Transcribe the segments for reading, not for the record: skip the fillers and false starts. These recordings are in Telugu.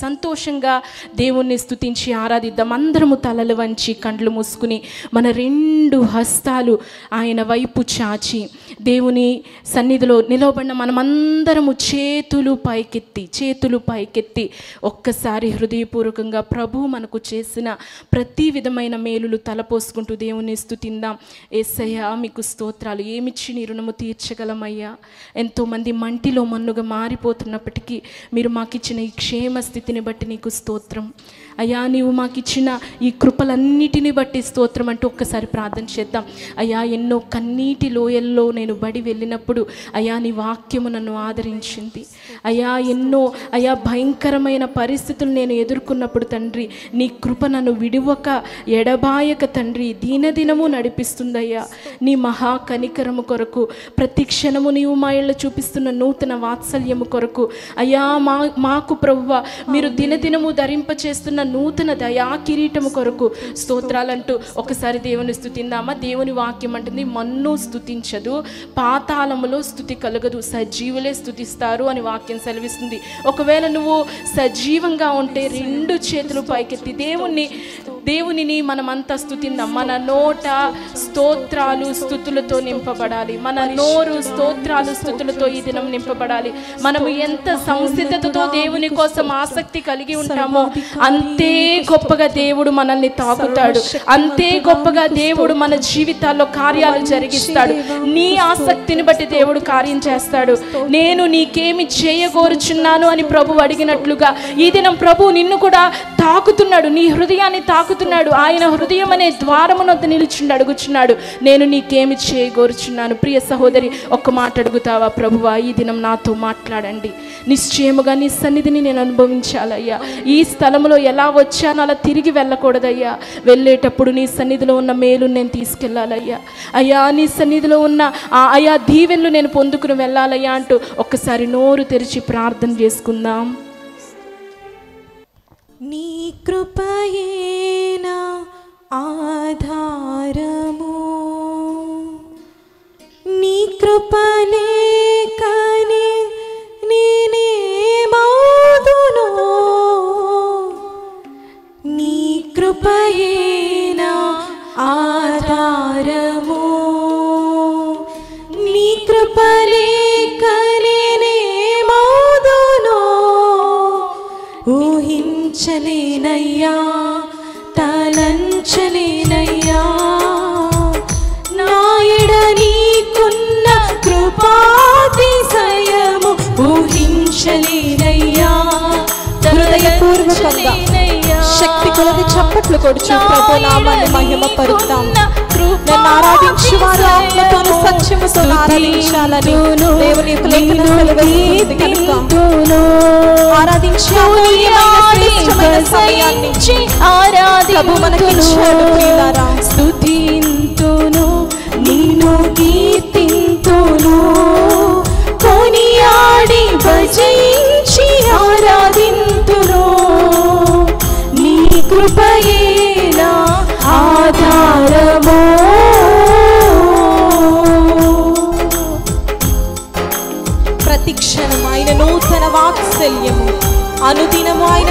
సంతోషంగా దేవుణ్ణి స్తుతించి ఆరాధిద్దాం. అందరము తలలు వంచి కండ్లు మూసుకుని మన రెండు హస్తాలు ఆయన వైపు చాచి దేవుని సన్నిధిలో నిలవబడిన మనమందరము చేతులు పైకెత్తి ఒక్కసారి హృదయపూర్వకంగా ప్రభు మనకు చేసిన ప్రతి విధమైన మేలులు తలపోసుకుంటూ దేవుని స్తుతిందాం. యేసయ్యా మీకు స్తోత్రాలు, ఏమిచ్చి నీ రుణము తీర్చగలమయ్యా. ఎంతోమంది మంటిలో మన్నుగా మారిపోతున్నప్పటికీ మీరు మాకిచ్చిన ఈ క్షేమ స్థితిని బట్టి నీకు స్తోత్రం అయ్యా. నీవు మాకిచ్చిన ఈ కృపలన్నిటిని బట్టి స్తోత్రం అంటూ ఒక్కసారి ప్రార్థన చేద్దాం. అయ్యా, ఎన్నో కన్నీటి లోయల్లో నేను బడి వెళ్ళినప్పుడు అయ్యా నీ వాక్యము నన్ను ఆదరించింది అయ్యా. ఎన్నో అయ్యా భయంకరమైన పరిస్థితులు నేను ఎదుర్కొన్నప్పుడు తండ్రి నీ కృప నన్ను విడువక ఎడబాయక తండ్రి దినదినము నడిపిస్తుందయ్యా. నీ మహా కనికరము కొరకు ప్రతి క్షణము నీవు మా ఇళ్ళ చూపిస్తున్న నూతన వాత్సల్యము కొరకు అయ్యా మాకు ప్రభువా మీరు దినదినము ధరింపచేస్తున్న నూతన దయా కిరీటము కొరకు స్తోత్రాలంటూ ఒకసారి దేవుని స్తుతిందామా. దేవుని వాక్యం అంటుంది, మన్ను స్తుతించదు, పాతాళములో స్తుతి కలగదు, సజీవులే స్తుతిస్తారు అని వాక్యం సెలవిస్తుంది. ఒకవేళ నువ్వు సజీవంగా ఉంటే రెండు చేతులు పైకెత్తి దేవునిని మనమంతా స్తుతిందాం. మన నోట స్తోత్రాలు స్తుతులతో నింపబడాలి. మన నోరు స్తోత్రాలు స్తుతులతో ఈ దినం నింపబడాలి. మనము ఎంత సంసిద్ధతతో దేవుని కోసం ఆసక్తి కలిగి ఉంటామో అంతే గొప్పగా దేవుడు మనల్ని తాకుతాడు, అంతే గొప్పగా దేవుడు మన జీవితాల్లో కార్యాలు జరిగిస్తాడు. నీ ఆసక్తిని బట్టి దేవుడు కార్యం చేస్తాడు. నేను నీకేమి చేయగోరుచున్నాను అని ప్రభు అడిగినట్లుగా ఈ దినం ప్రభు నిన్ను కూడా తాకుతున్నాడు, నీ హృదయాన్ని తాకుతున్నాడు. ఆయన హృదయం అనే ద్వారమునొద్ద నిలుచుండి అడుగుచున్నాడు, నేను నీకేమి చేయగోరుచున్నాను. ప్రియ సహోదరి, ఒక్క మాట అడుగుతావా? ప్రభువా ఈ దినం నాతో మాట్లాడండి, నిశ్చయముగా నీ సన్నిధిని నేను అనుభవించాలయ్యా. ఈ స్థలంలో ఎలా వచ్చానో అలా తిరిగి వెళ్ళకూడదయ్యా. వెళ్ళేటప్పుడు నీ సన్నిధిలో ఉన్న మేలు నేను తీసుకెళ్ళాలయ్యా. అయ్యా నీ సన్నిధిలో ఉన్న అయా దీవెనలు నేను పొందుకుని వెళ్ళాలయ్యా అంటూ ఒక్కసారి నోరు తెరిచి ప్రార్థన చేసుకుందాం. నీ కృపయేనా ఆధారము, నీ కృపలేకనే నేనేమౌదును, నీ కృపయేనా ఆధారము, నీ కృపలేకనే నేనేమౌదును. ఊహించలేనయ్యా, తలంచలేనయ్యా, నాయడ నీకున్న కృపాతిశయము ఊహించలేనయ్యా. హృదయపూర్వకంగా శక్తి కొలది చప్పట్లు కొడుచు ప్రభు నామాన్ని మహిమపరుద్దాం. నన్ను ఆరాధించి వారు ఆత్మతోను సత్యముతో ఆరాధించాలని దేవుని యొక్క లేఖన సెలవిస్తుంది కనుక ఆరాధించి శ్రేష్టమైన సమయాన్ని ప్రభు మనకిచ్చాడు. ప్రియులారా, స్తుతింతును నిన్ను కీర్తింతును, కొనియాడి భజించి ఆరాధింతును, నీ కృపయేనా ఆధారము. ప్రతి క్షణం ఆయన నూతన వాత్సల్యము, అనుదినము ఆయన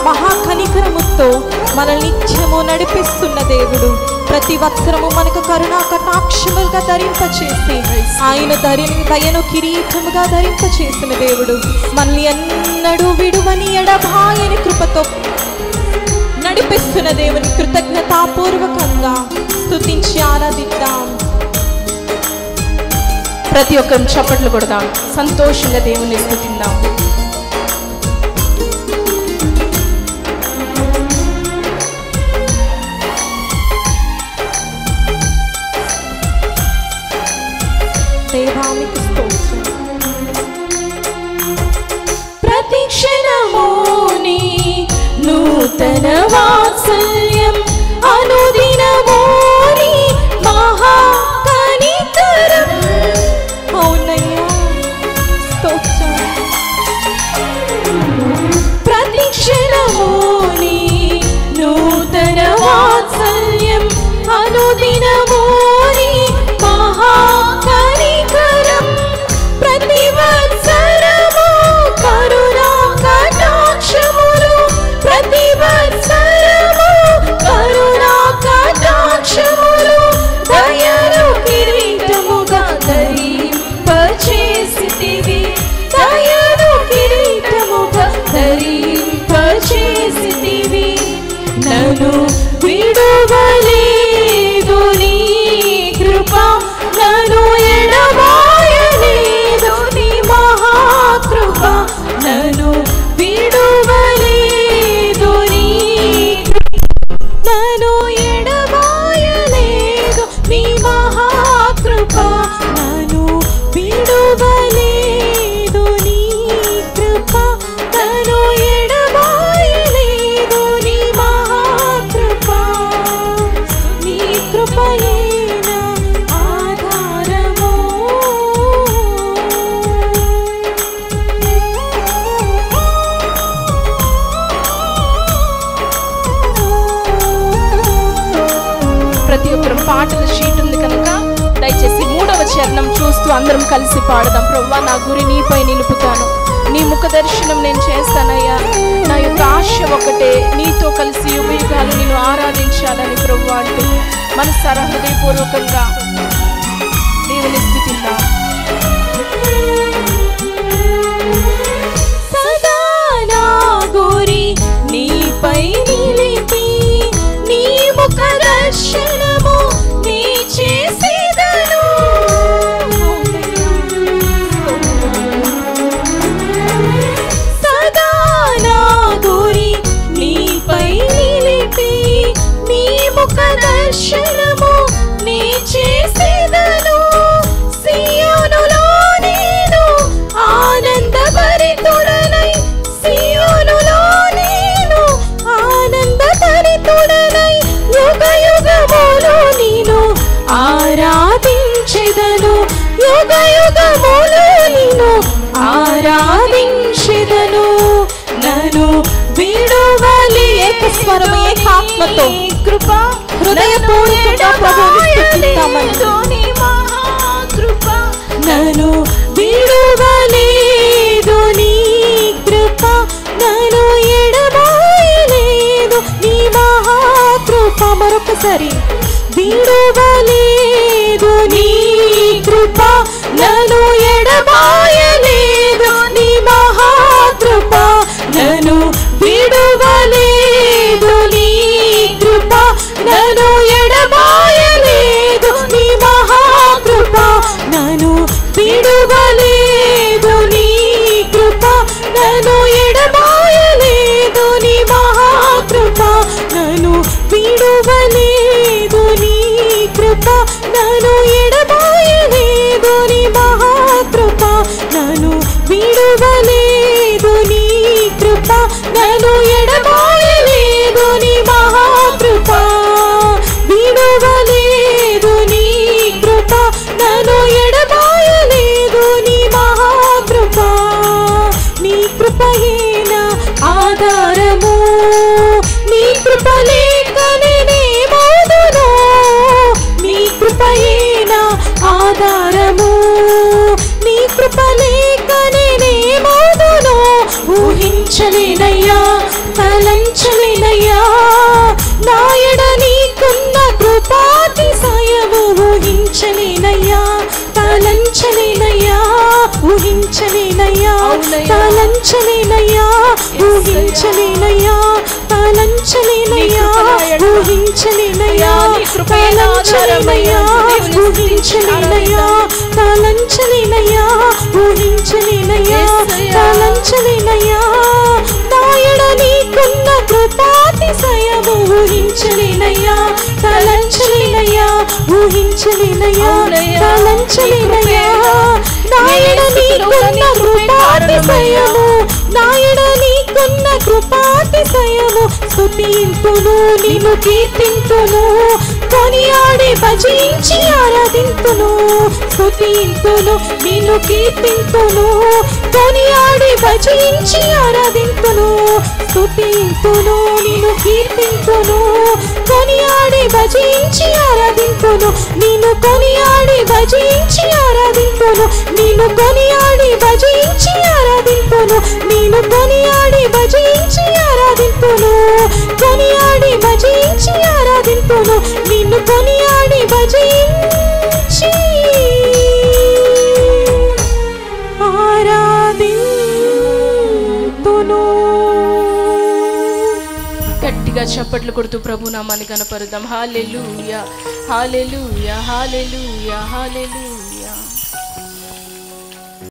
మహాకనికరముతో మనల్ని నిత్యము నడిపిస్తున్న దేవుడు. ప్రతి వత్సరము మనకు కరుణా కటాక్షములుగా ధరింపచేసి ఆయన దయను కిరీటముగా ధరింపచేసిన దేవుడు. మనల్ని ఎన్నడూ విడువని ఎడబాయని కృపతో నడిపిస్తున్న దేవుని కృతజ్ఞతాపూర్వకంగా స్తుతించి ఆరాధిద్దాం. ప్రతి ఒక్కరు చప్పట్లు కొడదాం, సంతోషంగా దేవుని స్తుతిద్దాం. దేవానికి స్తోత్రం. ప్రతి క్షణము నీ నూతన వాత్సల్యం, అనుదినము నీ మహాకనికరం. అవునయ్యా స్తోత్రం. ప్రతి ఒక్కరు పాటల షీట్ ఉంది కనుక దయచేసి 3వ చరణం చూస్తూ అందరం కలిసి పాడదాం. ప్రభువా, నా గురి నీపై నిలుపుతాను, నీ ముఖ దర్శనం నేను చేస్తానయ్యా. నా యొక్క ఆశ ఒకటే, నీతో కలిసి యుగయుగాలు నేను ఆరాధించాలని ప్రభువా అంటూ మనసారా హృదయపూర్వకంగా దేవుని స్తుతిద్దాం. సదా నా గురి నీపై నిలిపి నీ ముఖ దర్శనము నీ చేసేదను. సదా నా గురి నీపై నిలిపి నీ ముఖ దర్శనము నీ చేసేదను. సియోనులో నేను ఆనందభరితుడనై, సియోనులో నేను ఆనందభరితుడనై యుగయుగములు నిన్ను ఆరాధించెదను, యుగయుగములు నిన్ను ఆరాధించెదను. నన్ను విడువలి ఏకస్వరం ఏకాత్మతో కృప హృదయపూర్వకంగా ప్రభువుని స్తుతిద్దామని. నన్ను విడువలేదు నీ కృప, నన్ను ఎడబాయలేదు నీ మహాకృప. మరొకసారి, విడువలేదు నీ కృప, నన్ను ఎడబాయలేదు నీ మహాకృప. నన్ను విడువలేదు నీ కృప, నన్ను ఎడబాయలేదు నీ మహాకృప. నన్ను విడువలేదు నీ కృప, నన్ను ఎడబాయలేదు నీ మహాకృప. నన్ను విడువలేదు నీ కృప, నన్ను ఎడబాయలేదు నీ మహాకృప. నన్ను విడువలేదు నీ కృప, నన్ను ఎడబాయలేదు నీ మహాకృప. విడువలేదు నీ కృప, నన్ను ఎడబాయలేదు నీ మహాకృప. నీ కృపయే నా ఆధారము, నీ కృప లేక నేనేమవుదును. నీ కృపయే నా ఆధారము, నీ కృప లేక నేనేమవుదును. ఊహించలేనయ్యా, తలంచలేనయ్యా, నా ఎడ నీకున్న కృపాతిశయము. ఊహించలేనయ్యా, తలంచలేనయ్యా, ఊహించలేనయ్యా, తలంచలేనయ్యా, ఊహించలేనయ్యా, తలంచలేనయ్యా, ఊహించలేనయ్యా, తలంచలేనయ్యా, ఊహించలేనయ్యా, తలంచలేనయ్యా, ఊహించలేనయ్యా, తలంచలేనయ్యా, నా ఎడ నీకున్న కృపాతిశయము. ఊహించలేనయ్యా, తలంచలేనయ్యా, ఊహించలేనయ్యా, తలంచలేనయ్యా, నా ఎడ నీకున్న కృపాతిశయము, నా ఎడ నీకున్న కృపాతిశయము. స్తుతింతును, నిన్ను కీర్తింతును, కొనియాడి భజించి ఆరాధింతును. స్తుతింతును, నిన్ను కీర్తింతును, కొనియాడి భజించి ఆరాధింతును. స్తుతింతును, నిన్ను కీర్తింతును, కొనియాడి భజించి ఆరాధింతును. నిన్ను కొనియాడి భజించి ఆరాధింతును, నిన్ను కొనియాడి భజించి ఆరాధింతును, నిన్ను కొనియాడి భజించి ఆరాధింతును, కొనియాడి భజించి ఆరాధింతును, నిన్ను కొనియాడి భజించి ఆరాధింతును. గట్టిగా చప్పట్లు కొడుతూ ప్రభు నామాన్ని కనపరుద్దాం. హల్లెలూయా, హల్లెలూయా, హల్లెలూయా, హల్లెలూయా.